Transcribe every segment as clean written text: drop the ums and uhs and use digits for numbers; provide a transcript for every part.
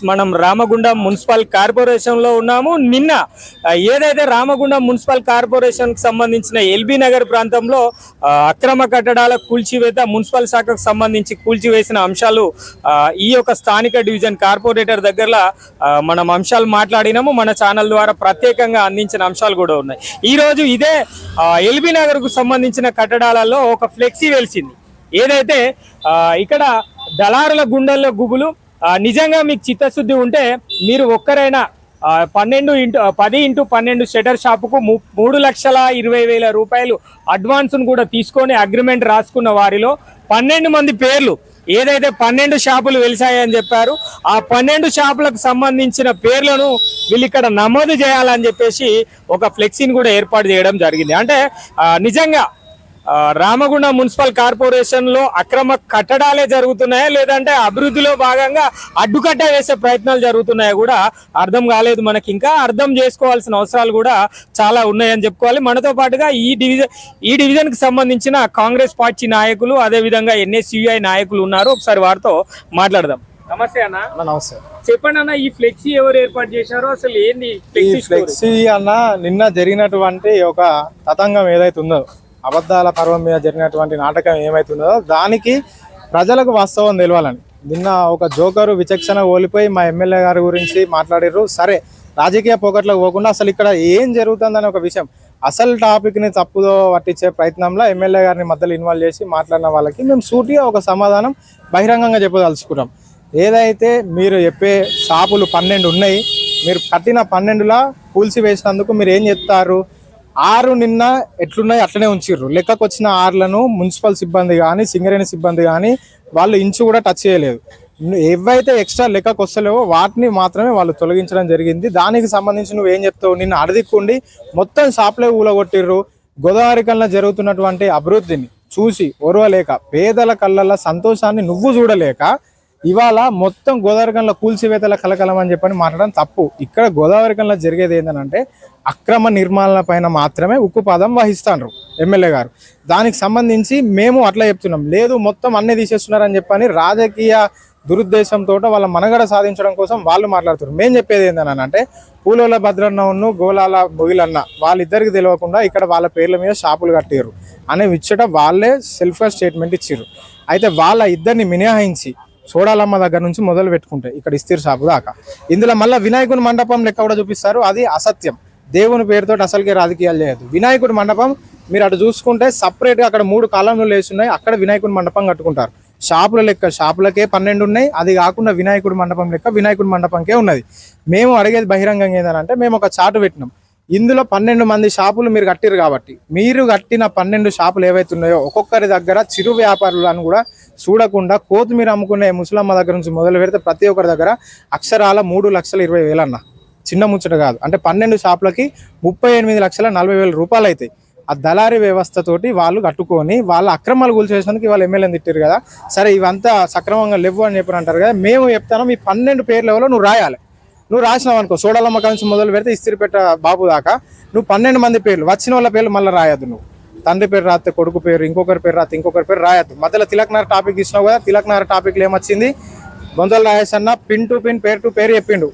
మనం Ramagundam municipal corporation లో ఉన్నాము. నిన్న ఏదైతే రామగుండం మున్సిపల్ కార్పొరేషన్ కి సంబంధించిన ఎల్బీ నగర్ ప్రాంతంలో అక్రమ కట్టడాల కూల్చివేత, మున్సిపల్ శాఖకు సంబంధించి కూల్చివేసిన అంశాలు ఈ యొక్క స్థానిక డివిజన్ కార్పొరేటర్ దగ్గర మనం అంశాలు మాట్లాడినాము. మన ఛానల్ ద్వారా ప్రత్యేకంగా అందించిన అంశాలు కూడా ఉన్నాయి. ఈ రోజు ఇదే ఎల్బీ నగర్ కు సంబంధించిన కట్టడాలలో ఒక ఫ్లెక్సీ వెలిసింది. ఏదైతే ఇక్కడ దళారుల గుండెల్లో గుబులు, నిజంగా మీకు చిత్తశుద్ధి ఉంటే మీరు ఒక్కరైనా 10x12 షటర్ షాపుకు 3,20,000 రూపాయలు అడ్వాన్స్ను కూడా తీసుకొని అగ్రిమెంట్ రాసుకున్న వారిలో 12 మంది పేర్లు, ఏదైతే 12 షాపులు వెలిసాయని చెప్పారు, ఆ 12 షాపులకు సంబంధించిన పేర్లను వీళ్ళు ఇక్కడ నమోదు చేయాలని చెప్పేసి ఒక ఫ్లెక్సీని కూడా ఏర్పాటు చేయడం జరిగింది. అంటే నిజంగా రామగుండం మున్సిపల్ కార్పొరేషన్ లో అక్రమ కట్టడాలే జరుగుతున్నాయా, లేదంటే అభివృద్ధిలో భాగంగా అడ్డుకట్ట వేసే ప్రయత్నాలు జరుగుతున్నాయా కూడా అర్థం కాలేదు. మనకి ఇంకా అర్థం చేసుకోవాల్సిన అవసరాలు కూడా చాలా ఉన్నాయని చెప్పుకోవాలి. మనతో పాటుగా ఈ డివిజన్ కి సంబంధించిన కాంగ్రెస్ పార్టీ నాయకులు, అదే విధంగా NSUI నాయకులు ఉన్నారు. ఒకసారి వారితో మాట్లాడదాం. నమస్తే అన్న. నమస్తే. చెప్పండి అన్న, ఈ ఫ్లెక్సీ ఎవరు ఏర్పాటు చేశారో, అసలు ఏంది ఫ్లెక్సీ అన్న? నిన్న జరిగినటువంటి ఒక తతంగం ఏదైతే ఉందో, అబద్ధాల పర్వం మీద జరిగినటువంటి నాటకం ఏమైతుందో దానికి ప్రజలకు వాస్తవం తెలవాలని నిన్న ఒక జోకరు విచక్షణ ఓలిపోయి మా ఎమ్మెల్యే గారి గురించి మాట్లాడారు. సరే, రాజకీయ పోకట్లకు పోకుండా అసలు ఇక్కడ ఏం జరుగుతుందని ఒక విషయం, అసలు టాపిక్ని తప్పుదో పట్టించే ప్రయత్నంలో ఎమ్మెల్యే గారిని మధ్యలో ఇన్వాల్వ్ చేసి మాట్లాడిన వాళ్ళకి మేము సూటిగా ఒక సమాధానం బహిరంగంగా చెప్పదలుచుకుంటాం. ఏదైతే మీరు చెప్పే షాపులు 12 ఉన్నాయి, మీరు కట్టిన 12లా కూల్చి వేసినందుకు మీరు ఏం చెప్తారు? 6 నిన్న ఎట్లున్నాయి అట్లనే ఉంచిర్రు. లెక్కకు వచ్చిన 6లను మున్సిపల్ సిబ్బంది కానీ, సింగరేణి సిబ్బంది కానీ వాళ్ళు ఇంచు కూడా టచ్ చేయలేదు. ఏవైతే ఎక్స్ట్రా లెక్కకు వస్తలేవో వాటిని మాత్రమే వాళ్ళు తొలగించడం జరిగింది. దానికి సంబంధించి నువ్వేం చెప్తావు? నిన్న అడదిక్కుండి మొత్తం షాప్లే ఊలగొట్టిర్రు. గోదావరి కళ్ళ జరుగుతున్నటువంటి అభివృద్ధిని చూసి ఓర్వలేక, పేదల కళ్ళల్లో సంతోషాన్ని నువ్వు చూడలేక ఇవాళ మొత్తం గోదావరి కళ్ళ కూల్చివేతల కలకలం అని చెప్పని మాట్లాడడం తప్పు. ఇక్కడ గోదావరి కళ్ళ జరిగేది ఏంటంటే అక్రమ నిర్మాణాల పైన మాత్రమే ఉక్కుపాదం వహిస్తాను ఎమ్మెల్యే గారు. దానికి సంబంధించి మేము అట్లా చెప్తున్నాం. లేదు, మొత్తం అన్నీ తీసేస్తున్నారని చెప్పని రాజకీయ దురుద్దేశంతో వాళ్ళ మనుగడ సాధించడం కోసం వాళ్ళు మాట్లాడుతున్నారు. మేము చెప్పేది ఏంటంటే పూలోల భద్రన్నను, గోలాల మొగిలన్న వాళ్ళిద్దరికి తెలియకుండా ఇక్కడ వాళ్ళ పేర్ల మీద షాపులు కట్టారు అనే విచ్చట వాళ్ళే సెల్ఫ్గా స్టేట్మెంట్ ఇచ్చారు. అయితే వాళ్ళ ఇద్దరిని మినహాయించి సోడాలమ్మ దగ్గర నుంచి మొదలు పెట్టుకుంటే ఇక్కడ ఇస్తీర్ షాపు దాకా ఇందులో మళ్ళీ వినాయకుడి మండపం లెక్క కూడా చూపిస్తారు. అది అసత్యం. దేవుని పేరుతో అసలుకే రాజకీయాలు చేయదు. వినాయకుడి మండపం మీరు అటు చూసుకుంటే సపరేట్గా అక్కడ 3 కాలంలో వేసున్నాయి, అక్కడ వినాయకుడి మండపం కట్టుకుంటారు. షాపుల లెక్క షాపులకే 12 ఉన్నాయి, అది కాకుండా వినాయకుడి మండపం లెక్క వినాయకుడి మండపంకే ఉన్నది. మేము అడిగేది బహిరంగంగా ఏంటంటే మేము ఒక చాటు పెట్టినాం. ఇందులో 12 మంది షాపులు మీరు కట్టిరు కాబట్టి మీరు కట్టిన 12 షాపులు ఏవైతే ఉన్నాయో ఒక్కొక్కరి దగ్గర చిరు వ్యాపారులను కూడా చూడకుండా కొత్తిమీర అమ్ముకునే ముసలమ్మ దగ్గర నుంచి మొదలు పెడితే ప్రతి ఒక్కరి దగ్గర అక్షరాల 3,20,000 అన్న. చిన్న ముచ్చట కాదు. అంటే 12 షాపులకి 38,40,000 రూపాయలు అవుతాయి. ఆ దళారీ వ్యవస్థతోటి వాళ్ళు కట్టుకొని వాళ్ళ అక్రమాలు కూల్చేసినందుకు వాళ్ళు ఎమ్మెల్యేని తిట్టారు కదా. సరే, ఇవంతా సక్రమంగా లేవు అని చెప్పి అంటారు కదా. మేము చెప్తాను, ఈ 12 పేర్ల ఎవరో నువ్వు రాయాలి. నువ్వు రాసినావు అనుకో, సోడాలమ్మ నుంచి మొదలు పెడితే ఇస్త్రీపేట బాబు దాకా నువ్వు 12 మంది పేర్లు, వచ్చిన వాళ్ళ పేర్లు మళ్ళీ రాయద్దు. నువ్వు తండ్రి పేరు రాస్తే కొడుకు పేరు, ఇంకొకరి పేరు రాస్తే ఇంకొకరి పేరు రాయద్దు. మధ్యలో తిలక్నగర్ టాపిక్ ఇచ్చినావు కదా, తిలక్నగర్ టాపిక్లో ఏమొచ్చింది? బొందల రాయేష్ అన్న పిన్ టు పిన్, పేరు టు పేరు చెప్పిండు.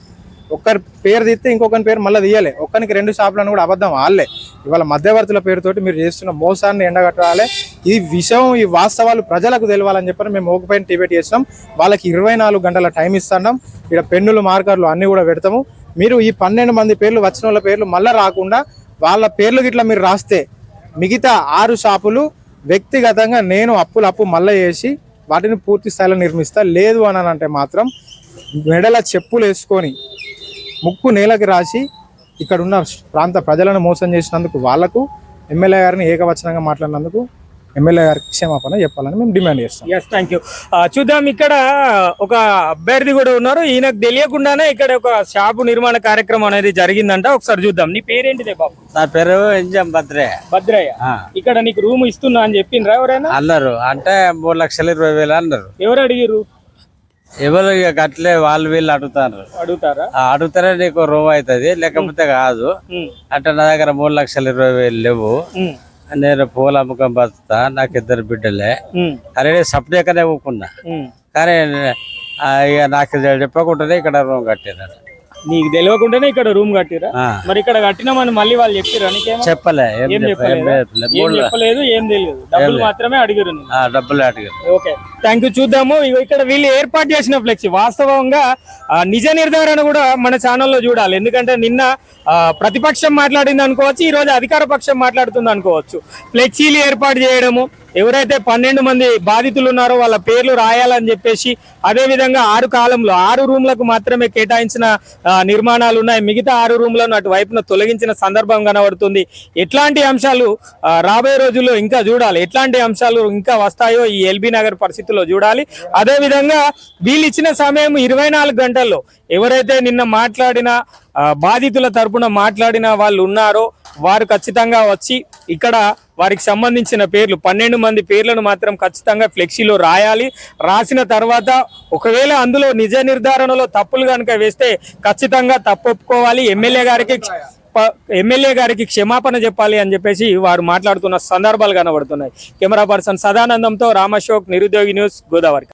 ఒక్కరి పేరు తీస్తే ఇంకొకరి పేరు మళ్ళీ తీయలే. ఒక్కరికి 2 షాపులను కూడా అబద్ధం వాళ్ళే. ఇవాళ మధ్యవర్తుల పేరుతోటి మీరు చేస్తున్న మోసాన్ని ఎండగట్టాలి. ఈ విషయం, ఈ వాస్తవాలు ప్రజలకు తెలియాలని చెప్పని మేము ఓపెన్ డిబేట్ చేస్తున్నాం. వాళ్ళకి 24 గంటల టైం ఇస్తున్నాం. ఇక్కడ పెన్నులు, మార్కర్లు అన్నీ కూడా పెడతాము. మీరు ఈ 12 మంది పేర్లు, వచ్చిన వాళ్ళ పేర్లు మళ్ళీ రాకుండా వాళ్ళ పేర్లు గిట్లా మీరు రాస్తే మిగతా 6 షాపులు వ్యక్తిగతంగా నేను అప్పు మళ్ళీ చేసి వాటిని పూర్తి స్థాయిలో నిర్మిస్తా. లేదు అని అంటే మాత్రం మెడల చెప్పులు వేసుకొని ముక్కు నేలకి రాసి ఇక్కడ ఉన్న ప్రాంత ప్రజలను మోసం చేసినందుకు వాళ్లకు, ఎమ్మెల్యే గారిని ఏకవచనంగా మాట్లాడినందుకు ఎమ్మెల్యే గారికి క్షమాపణ చెప్పాలని మేము డిమాండ్ చేస్తాం. Yes, thank you. చూద్దాం, ఇక్కడ ఒక అభ్యర్థి కూడా ఉన్నారు. ఈయనకు తెలియకుండానే ఇక్కడ ఒక షాపు నిర్మాణ కార్యక్రమం అనేది జరిగిందంట. ఒకసారి చూద్దాం. నీ పేరేంటిదే బాబు? నా పేరు భద్రయ్య. ఇక్కడ నీకు రూమ్ ఇస్తున్నా అని చెప్పిండ్రా ఎవరైనా? అన్నారు. అంటే 3,20,000 అన్నారు. ఎవరు అడిగిరు? ఎవరు అట్లే వాళ్ళు వీళ్ళు అడుగుతారా నీకు రూమ్ అవుతుంది, లేకపోతే కాదు అంటే నా దగ్గర 3,20,000 లేవు. నేను పూల అమ్మకం బతుకుతా, నాకు 2 బిడ్డలే. అరే సపరేట్గానే ఊకున్నా. కానీ ఇక నాకు చెప్పకుండానే ఇక్కడ రూమ్ కట్టారు. నీకు తెలియకుండానే ఇక్కడ రూమ్ కట్టిరా? మరి ఇక్కడ కట్టినామని మళ్ళీ వాళ్ళు చెప్పిరా నీకేమో? చెప్పలే, ఏం చెప్పలేదు, ఏం తెలియదు, డబ్బులు మాత్రమే అడిగారు నిన్ను. డబ్బులు అడిగారు. Okay, thank you. చూద్దాము ఇగో ఇక్కడ వీళ్ళు ఏర్పాటు చేసిన ఫ్లెక్సీ వాస్తవంగా నిజ నిర్ధారణ కూడా మన ఛానల్లో చూడాలి. ఎందుకంటే నిన్న ప్రతిపక్షం మాట్లాడింది అనుకోవచ్చు, ఈ రోజు అధికార పక్షం మాట్లాడుతుంది అనుకోవచ్చు. ఫ్లెక్సీలు ఏర్పాటు చేయడము, ఎవరైతే 12 మంది బాధితులు ఉన్నారో వాళ్ళ పేర్లు రాయాలని చెప్పేసి, అదే విధంగా 6 కాలంలో 6 రూమ్లకు మాత్రమే కేటాయించిన నిర్మాణాలు ఉన్నాయి. మిగతా 6 రూమ్లను అటువైపున తొలగించిన సందర్భం కనబడుతుంది. ఎట్లాంటి అంశాలు రాబోయే రోజుల్లో ఇంకా చూడాలి, ఎట్లాంటి అంశాలు ఇంకా వస్తాయో ఈ ఎల్బీ నగర్ పరిస్థితుల్లో చూడాలి. అదే విధంగా వీళ్ళు ఇచ్చిన సమయం 24 గంటల్లో ఎవరైతే నిన్న మాట్లాడిన బాధితుల తరపున మాట్లాడిన వాళ్ళు ఉన్నారో వారు ఖచ్చితంగా వచ్చి ఇక్కడ వారికి సంబంధించిన పేర్లు 12 మంది పేర్లను మాత్రం ఖచ్చితంగా ఫ్లెక్సీలో రాయాలి. రాసిన తర్వాత ఒకవేళ అందులో నిజ నిర్ధారణలో తప్పులు కనుక వేస్తే ఖచ్చితంగా తప్పు ఒప్పుకోవాలి, ఎమ్మెల్యే గారికి క్షమాపణ చెప్పాలి అని చెప్పేసి వారు మాట్లాడుతున్న సందర్భాలు కనబడుతున్నాయి. కెమెరా పర్సన్ సదానందంతో రామశోక్, నిరుద్యోగి న్యూస్, గోదావరి.